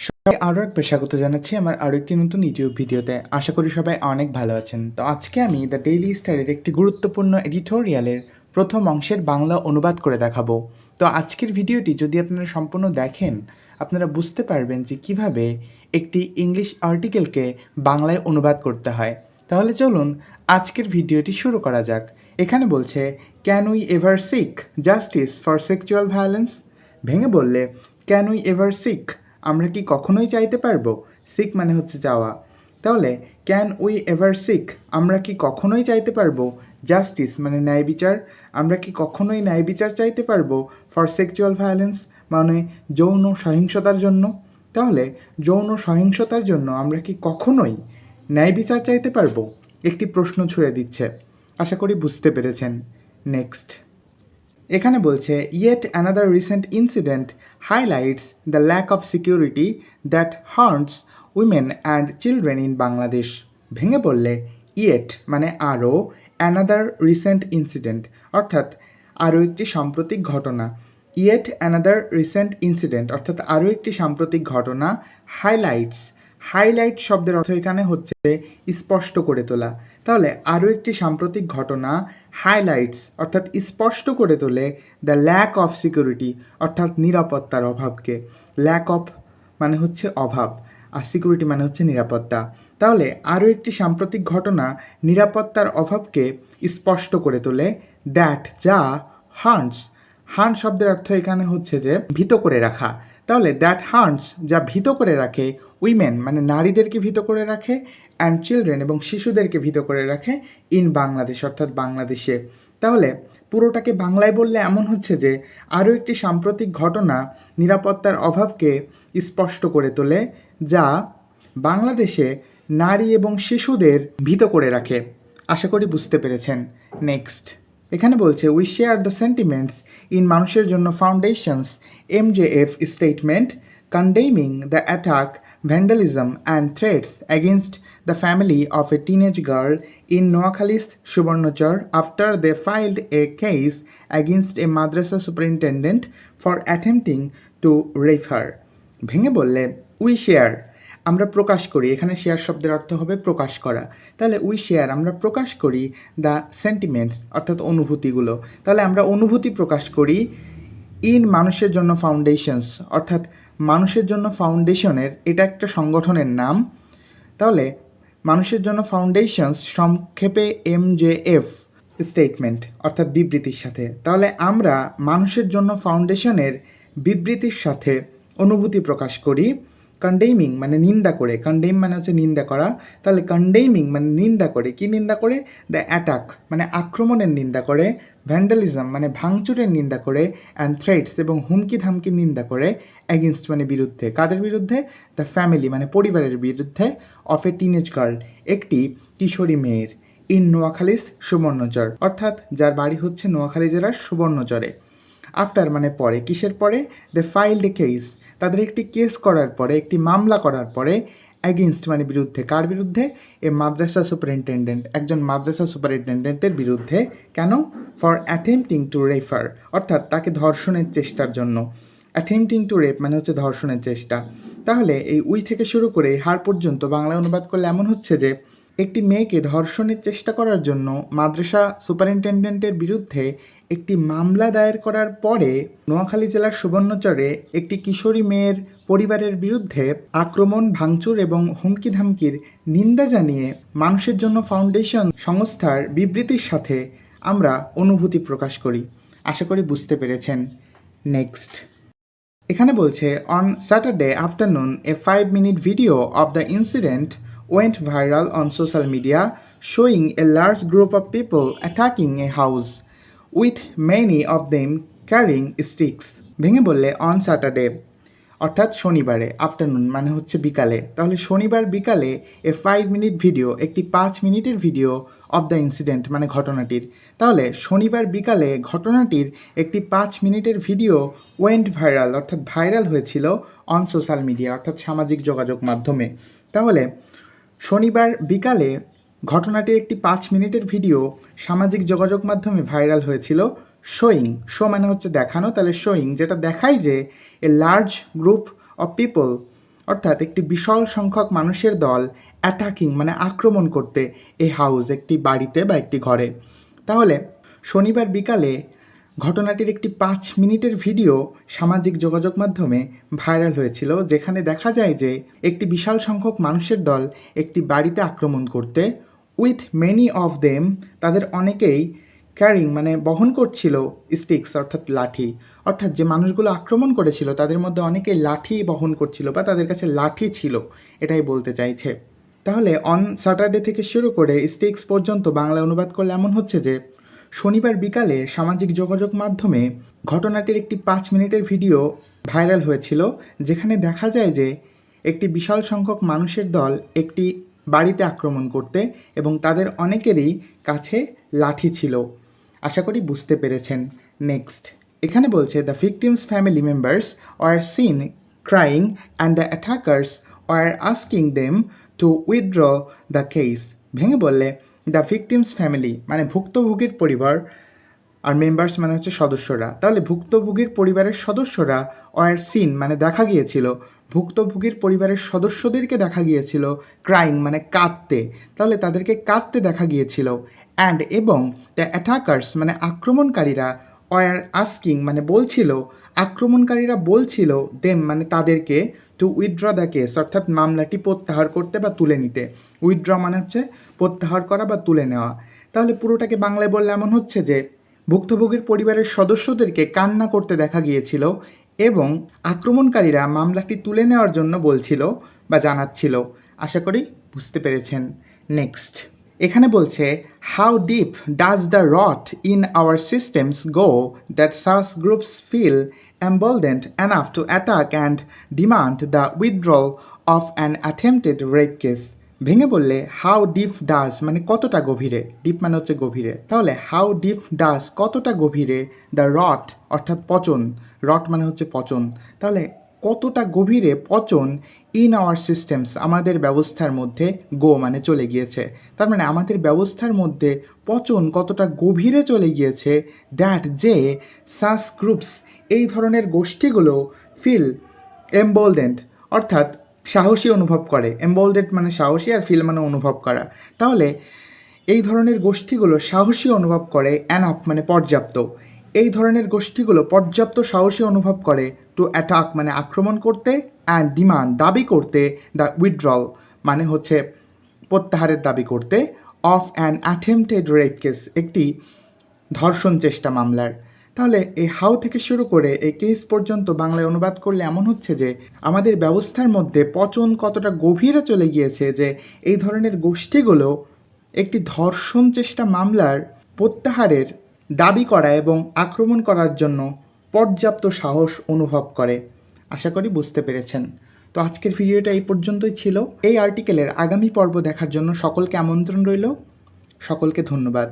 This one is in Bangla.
সবাই আরও একবার স্বাগত জানাচ্ছি আমার আরও একটি নতুন ইউটিউব ভিডিওতে। আশা করি সবাই অনেক ভালো আছেন। তো আজকে আমি দ্য ডেইলি স্টারের একটি গুরুত্বপূর্ণ এডিটোরিয়ালের প্রথম অংশের বাংলা অনুবাদ করে দেখাবো। তো আজকের ভিডিওটি যদি আপনারা সম্পূর্ণ দেখেন, আপনারা বুঝতে পারবেন যে কিভাবে একটি ইংলিশ আর্টিকেলকে বাংলায় অনুবাদ করতে হয়। তাহলে চলুন আজকের ভিডিওটি শুরু করা যাক। এখানে বলছে, can we ever seek justice for sexual violence? ভেঙে বললে, ক্যান উই এভার সিক, আমরা কি কখনোই চাইতে পারবো? সিক মানে হচ্ছে চাওয়া। তাহলে ক্যান উই এভার সিক, আমরা কি কখনোই চাইতে পারবো? জাস্টিস মানে ন্যায় বিচার, আমরা কি কখনোই ন্যায় বিচার চাইতে পারবো? ফর সেক্সুয়াল ভায়োলেন্স মানে যৌন সহিংসতার জন্য। তাহলে যৌন সহিংসতার জন্য আমরা কি কখনোই ন্যায় বিচার চাইতে পারবো? একটি প্রশ্ন ছুড়ে দিচ্ছে। আশা করি বুঝতে পেরেছেন। নেক্সট, এখানে বলছে, yet another recent incident highlights the lack of security that hurts women and children in Bangladesh. ভেঙে বললে, ইয়েট মানে আরও, অ্যানাদার রিসেন্ট ইনসিডেন্ট অর্থাৎ আরও একটি সাম্প্রতিক ঘটনা। ইয়েট অ্যানাদার রিসেন্ট ইনসিডেন্ট অর্থাৎ আরও একটি সাম্প্রতিক ঘটনা। হাইলাইটস, হাইলাইট শব্দের অর্থ এখানে হচ্ছে স্পষ্ট করে তোলা। তাহলে আরও একটি সাম্প্রতিক ঘটনা হাইলাইটস অর্থাৎ স্পষ্ট করে তোলে দ্য ল্যাক অফ সিকিউরিটি অর্থাৎ নিরাপত্তার অভাবকে। ল্যাক অফ মানে হচ্ছে অভাব, আর সিকিউরিটি মানে হচ্ছে নিরাপত্তা। তাহলে আরও একটি সাম্প্রতিক ঘটনা নিরাপত্তার অভাবকে স্পষ্ট করে তোলে। দ্যাট যা হান্টস, হান্ট শব্দের অর্থ এখানে হচ্ছে যে ভীত করে রাখা। তাহলে দ্যাট হান্টস যা ভীত করে রাখে, উইমেন মানে নারীদেরকে ভীত করে রাখে, অ্যান্ড চিলড্রেন এবং শিশুদেরকে ভীত করে রাখে ইন বাংলাদেশ অর্থাৎ বাংলাদেশে। তাহলে পুরোটাকে বাংলায় বললে এমন হচ্ছে যে আরও একটি সাম্প্রতিক ঘটনা নিরাপত্তার অভাবকে স্পষ্ট করে তোলে যা বাংলাদেশে নারী এবং শিশুদের ভীত করে রাখে। আশা করি বুঝতে পেরেছেন। নেক্সট, এখানে বলছে, we share the sentiments in মানুষের জন্য foundations MJF statement condemning the attack, vandalism and threats against the family of a teenage girl in Noakhali's Subarnachar after they filed a case against a madrasa superintendent for attempting to rape her. ভেঙে বললে, উই শেয়ার আমরা প্রকাশ করি, এখানে শেয়ার শব্দের অর্থ হবে প্রকাশ করা। তাহলে উই শেয়ার আমরা প্রকাশ করি দ্য সেন্টিমেন্টস অর্থাৎ অনুভূতিগুলো। তাহলে আমরা অনুভূতি প্রকাশ করি ইন মানুষের জন্য ফাউন্ডেশনস অর্থাৎ মানুষের জন্য ফাউন্ডেশনের, এটা একটা সংগঠনের নাম। তাহলে মানুষের জন্য ফাউন্ডেশনস সংক্ষেপে MJF স্টেটমেন্ট অর্থাৎ বিবৃতির সাথে। তাহলে আমরা মানুষের জন্য ফাউন্ডেশনের বিবৃতির সাথে অনুভূতি প্রকাশ করি। কন্ডেমিং মানে নিন্দা করে, কন্ডেম মানে হচ্ছে নিন্দা করা। তাহলে কন্ডেমিং মানে নিন্দা করে, কি নিন্দা করে? দ্য অ্যাটাক মানে আক্রমণের নিন্দা করে, ভ্যান্ডালিজম মানে ভাঙচুরের নিন্দা করে, অ্যান্ড থ্রেটস এবং হুমকি ধামকির নিন্দা করে, অ্যাগেনস্ট মানে বিরুদ্ধে, কাদের বিরুদ্ধে? দ্য ফ্যামিলি মানে পরিবারের বিরুদ্ধে, অফ এ টিনেজ গার্ল একটি কিশোরী মেয়ের, ইন নোয়াখালীস সুবর্ণচর অর্থাৎ যার বাড়ি হচ্ছে নোয়াখালী জেলার সুবর্ণচরে। আফটার মানে পরে, কিসের পরে? দ্য ফাইল্ড এ কেস তাদের একটি কেস করার পরে, একটি মামলা করার পরে, অ্যাগেনস্ট মানে বিরুদ্ধে, কার বিরুদ্ধে? এ মাদ্রাসা সুপারিনটেন্ডেন্ট একজন মাদ্রাসা সুপারিনটেন্ডেন্টের বিরুদ্ধে। কেন? ফর অ্যাটেম্পটিং টু রেফার অর্থাৎ তাকে ধর্ষণের চেষ্টার জন্য। অ্যাটেম্পটিং টু রেপ মানে হচ্ছে ধর্ষণের চেষ্টা। তাহলে এই উই থেকে শুরু করে হার পর্যন্ত বাংলা অনুবাদ করলে এমন হচ্ছে যে একটি মেয়েকে ধর্ষণের চেষ্টা করার জন্য মাদ্রাসা সুপারিনটেন্ডেন্টের বিরুদ্ধে একটি মামলা দায়ের করার পরে নোয়াখালী জেলার সুবর্ণচরে একটি কিশোরী মেয়ের পরিবারের বিরুদ্ধে আক্রমণ, ভাঙচুর এবং হুমকি ধামকির নিন্দা জানিয়ে মানুষের জন্য ফাউন্ডেশন সংস্থার বিবৃতির সাথে আমরা অনুভূতি প্রকাশ করি। আশা করি বুঝতে পেরেছেন। নেক্সট, এখানে বলছে, on Saturday afternoon A 5-minute video of the incident went viral on social media showing a large group of people attacking a house with many of them carrying sticks. ভেঙে বললে, অন স্যাটারডে অর্থাৎ শনিবারে, আফটারনুন মানে হচ্ছে বিকালে। তাহলে শনিবার বিকালে এ 5-minute ভিডিও একটি 5 মিনিটের ভিডিও অফ দ্য ইনসিডেন্ট মানে ঘটনাটির। তাহলে শনিবার বিকালে ঘটনাটির একটি 5 মিনিটের ভিডিও ওয়েন্ট ভাইরাল অর্থাৎ ভাইরাল হয়েছিল অন সোশ্যাল মিডিয়া অর্থাৎ সামাজিক যোগাযোগ মাধ্যমে। তাহলে শনিবার বিকালে ঘটনাটির একটি 5 মিনিটের ভিডিও সামাজিক যোগাযোগ মাধ্যমে ভাইরাল হয়েছিল। শোয়িং, শো মানে হচ্ছে দেখানো, তাহলে শোয়িং যেটা দেখায় যে a large group of people অর্থাৎ একটি বিশাল সংখ্যক মানুষের দল অ্যাটাকিং মানে আক্রমণ করতে এ হাউস একটি বাড়িতে বা একটি ঘরে। তাহলে শনিবার বিকালে ঘটনাটির একটি 5 মিনিটের ভিডিও সামাজিক যোগাযোগ মাধ্যমে ভাইরাল হয়েছিল, যেখানে দেখা যায় যে একটি বিশাল সংখ্যক মানুষের দল একটি বাড়িতে আক্রমণ করতে উইথ মেনি অফ দেম, তাদের অনেকেই ক্যারিং মানে বহন করছিল স্টিক্স অর্থাৎ লাঠি। অর্থাৎ যে মানুষগুলো আক্রমণ করেছিল তাদের মধ্যে অনেকেই লাঠি বহন করছিল বা তাদের কাছে লাঠি ছিল, এটাই বলতে চাইছে। তাহলে অন স্যাটারডে থেকে শুরু করে স্টিক্স পর্যন্ত বাংলা অনুবাদ করলে এমন হচ্ছে যে শনিবার বিকালে সামাজিক যোগাযোগ মাধ্যমে ঘটনাটির একটি 5 মিনিটের ভিডিও ভাইরাল হয়েছিল, যেখানে দেখা যায় যে একটি বিশাল সংখ্যক মানুষের দল একটি বাড়িতে আক্রমণ করতে এবং তাদের অনেকেরই কাছে লাঠি ছিল। আশা করি বুঝতে পেরেছেন। নেক্সট এখানে বলছে the victims family members are seen crying and the attackers are asking them to withdraw the case. ভেঙে বললে দ্য ভিকটিমস ফ্যামিলি মানে ভুক্তভোগীর পরিবার, আর মেম্বার্স মানে হচ্ছে সদস্যরা। তাহলে ভুক্তভোগীর পরিবারের সদস্যরা আর সিন মানে দেখা গিয়েছিল, ভুক্তভোগীর পরিবারের সদস্যদেরকে দেখা গিয়েছিল ক্রাইং মানে কাঁদতে, তাহলে তাদেরকে কাঁদতে দেখা গিয়েছিল। অ্যান্ড এবং দ্য অ্যাটাকার্স মানে আক্রমণকারীরা আর আস্কিং মানে বলছিল, আক্রমণকারীরা বলছিল দেম মানে তাদেরকে টু উইথড্র দ্য কেস অর্থাৎ মামলাটি প্রত্যাহার করতে বা তুলে নিতে। উইথড্র মানে হচ্ছে প্রত্যাহার করা বা তুলে নেওয়া। তাহলে পুরোটাকে বাংলায় বললে এমন হচ্ছে যে ভুক্তভোগীর পরিবারের সদস্যদেরকে কান্না করতে দেখা গিয়েছিল এবং আক্রমণকারীরা মামলাটি তুলে নেওয়ার জন্য বলছিল বা জানাচ্ছিল। আশা করি বুঝতে পেরেছেন। নেক্সট এখানে বলছে how deep does the rot in our systems go that such groups feel emboldened enough to attack and demand the withdrawal of an attempted rape case. ভেঙে বললে হাউ ডিপ ডাজ মানে কতটা গভীরে, ডিপ মানে হচ্ছে গভীরে, তাহলে হাউ ডিপ ডাজ কতটা গভীরে, দ্য রট অর্থাৎ পচন, রট মানে হচ্ছে পচন, তাহলে কতটা গভীরে পচন ইন আওয়ার সিস্টেমস আমাদের ব্যবস্থার মধ্যে গো মানে চলে গিয়েছে, তার মানে আমাদের ব্যবস্থার মধ্যে পচন কতটা গভীরে চলে গিয়েছে, দ্যাট যে সাস গ্রুপস এই ধরনের গোষ্ঠীগুলো ফিল এমবোল্ডেন্ড অর্থাৎ সাহসী অনুভব করে, এমবোল্ডেড মানে সাহসী আর ফিল মানে অনুভব করা, তাহলে এই ধরনের গোষ্ঠীগুলো সাহসী অনুভব করে, অ্যানাফ মানে পর্যাপ্ত, এই ধরনের গোষ্ঠীগুলো পর্যাপ্ত সাহসী অনুভব করে টু অ্যাটাক মানে আক্রমণ করতে, অ্যান্ড ডিমান্ড দাবি করতে, দ্য উইথড্রল মানে হচ্ছে প্রত্যাহারের দাবি করতে, of an attempted rape case একটি ধর্ষণ চেষ্টা মামলার। তাহলে এই হাউ থেকে শুরু করে এই কেস পর্যন্ত বাংলায় অনুবাদ করলে এমন হচ্ছে যে আমাদের ব্যবস্থার মধ্যে পচন কতটা গভীরে চলে গিয়েছে যে এই ধরনের গোষ্ঠীগুলো একটি ধর্ষণ চেষ্টা মামলার প্রত্যাহারের দাবি করা এবং আক্রমণ করার জন্য পর্যাপ্ত সাহস অনুভব করে। আশা করি বুঝতে পেরেছেন। তো আজকের ভিডিওটা এই পর্যন্তই ছিল। এই আর্টিকেলের আগামী পর্ব দেখার জন্য সকলকে আমন্ত্রণ রইল। সকলকে ধন্যবাদ।